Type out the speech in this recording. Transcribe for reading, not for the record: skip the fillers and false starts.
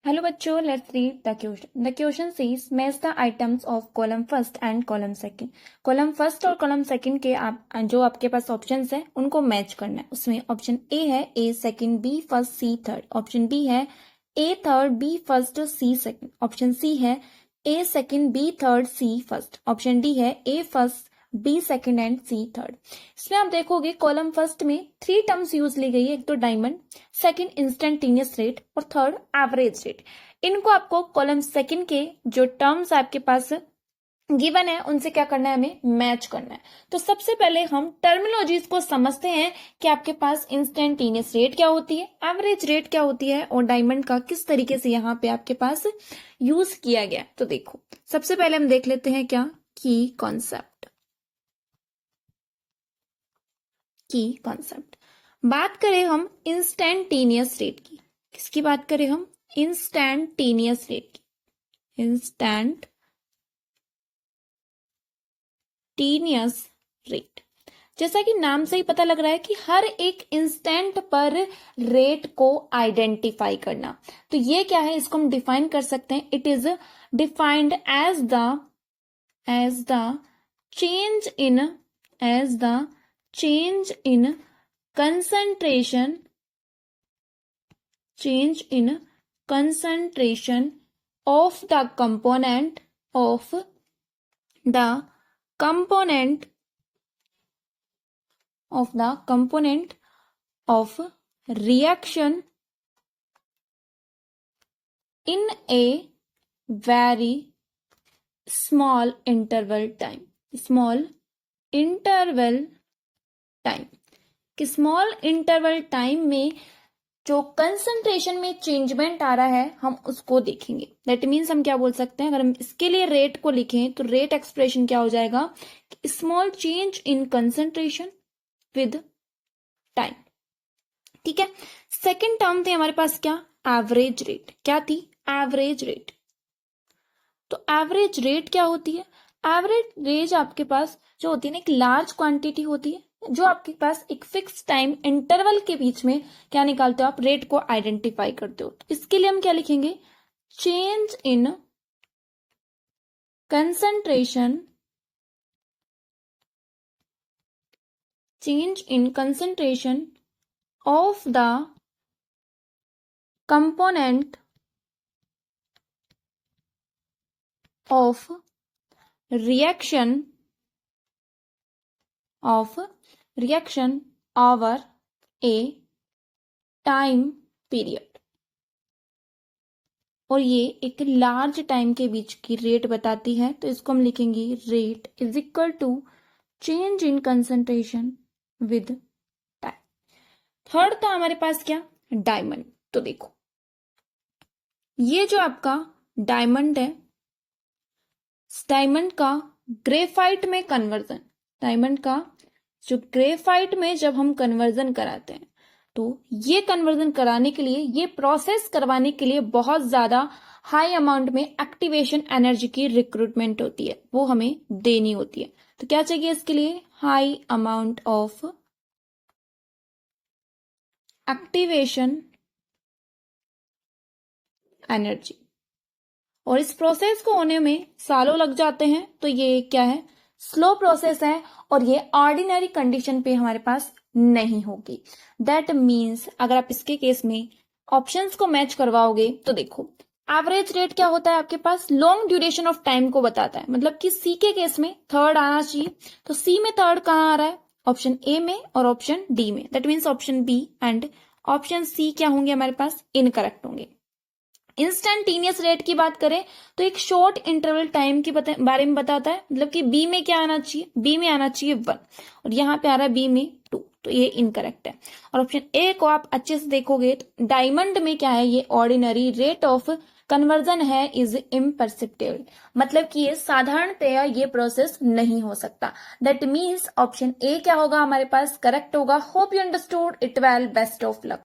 Hello बच्चों, let's read the question. The question says match the items of column first and column second. column first और column second के जो आपके पास options है उनको match करना है. उसमें ऑप्शन ए है A second, B first, C third. Option B है A third, B first, C second. Option C है A second, B third, C first. Option D है A first, B second and C third. इसमें आप देखोगे column first में 3 terms use ली गई है. एक तो डायमंड, सेकंड इंस्टेंटेनियस रेट और थर्ड एवरेज रेट. इनको आपको कॉलम सेकंड के जो टर्म्स आपके पास गिवन है उनसे क्या करना है, हमें मैच करना है. तो सबसे पहले हम टर्मिनोलॉजीज को समझते हैं कि आपके पास इंस्टेंटेनियस रेट क्या होती है, एवरेज रेट क्या होती है और डायमंड का किस तरीके से यहाँ पे आपके पास यूज किया गया. तो देखो सबसे पहले हम देख लेते हैं क्या की कॉन्सेप्ट. बात करें हम इंस्टेंटेनियस रेट की. किसकी बात करें हम? इंस्टेंटेनियस रेट की. इंस्टेंटेनियस रेट, जैसा कि नाम से ही पता लग रहा है कि हर एक इंस्टेंट पर रेट को आइडेंटिफाई करना. तो ये क्या है, इसको हम डिफाइन कर सकते हैं. It is defined as the change in concentration of the component of reaction in a very small interval time. कि स्मॉल इंटरवल टाइम में जो कंसंट्रेशन में चेंजमेंट आ रहा है हम उसको देखेंगे. दैट मीन्स हम क्या बोल सकते हैं, अगर हम इसके लिए रेट को लिखें तो रेट एक्सप्रेशन क्या हो जाएगा, small change in concentration with time. ठीक है. सेकेंड टर्म थे हमारे पास क्या, एवरेज रेट. क्या थी? Average rate. तो एवरेज रेट क्या होती है? एवरेज रेट आपके पास जो होती है ना, एक लार्ज क्वांटिटी होती है जो आपके पास एक फिक्स टाइम इंटरवल के बीच में क्या निकालते हो आप, रेट को आइडेंटिफाई करते हो. तो इसके लिए हम क्या लिखेंगे, change in concentration of the component of reaction over a time period. और ये एक लार्ज टाइम के बीच की रेट बताती है. तो इसको हम लिखेंगे rate is equal to change in concentration with time. Third था हमारे पास क्या, डायमंड. तो देखो ये जो आपका डायमंड है, डायमंड का ग्रेफाइट में कन्वर्जन, डायमंड का जो ग्रेफाइट में जब हम कन्वर्जन कराते हैं तो ये कन्वर्जन कराने के लिए, ये प्रोसेस करवाने के लिए बहुत ज्यादा हाई अमाउंट में एक्टिवेशन एनर्जी की रिक्रूटमेंट होती है, वो हमें देनी होती है. तो क्या चाहिए इसके लिए, high amount of activation energy. और इस प्रोसेस को होने में सालों लग जाते हैं. तो ये क्या है, स्लो प्रोसेस है और ये ऑर्डिनरी कंडीशन पे हमारे पास नहीं होगी. दैट मीन्स अगर आप इसके केस में ऑप्शंस को मैच करवाओगे तो देखो एवरेज रेट क्या होता है आपके पास, लॉन्ग ड्यूरेशन ऑफ टाइम को बताता है. मतलब कि सी के केस में थर्ड आना चाहिए. तो सी में थर्ड कहाँ आ रहा है, ऑप्शन ए में और ऑप्शन डी में. That means option B and option C क्या होंगे हमारे पास, इनकरेक्ट होंगे. इंस्टेंटेनियस रेट की बात करें तो एक शॉर्ट इंटरवल टाइम के बारे में बताता है. मतलब कि बी में क्या आना चाहिए, बी में आना चाहिए 1 और यहाँ पे आ रहा है बी में 2. तो ये इनकरेक्ट है. और ऑप्शन ए को आप अच्छे से देखोगे तो डायमंड में क्या है, ये ऑर्डिनरी रेट ऑफ कन्वर्जन है, इज इम्परसेप्टिबल. मतलब कि ये साधारणतया ये प्रोसेस नहीं हो सकता. दैट मीन्स ऑप्शन ए क्या होगा हमारे पास, करेक्ट होगा. Hope you understood it well. Best of luck.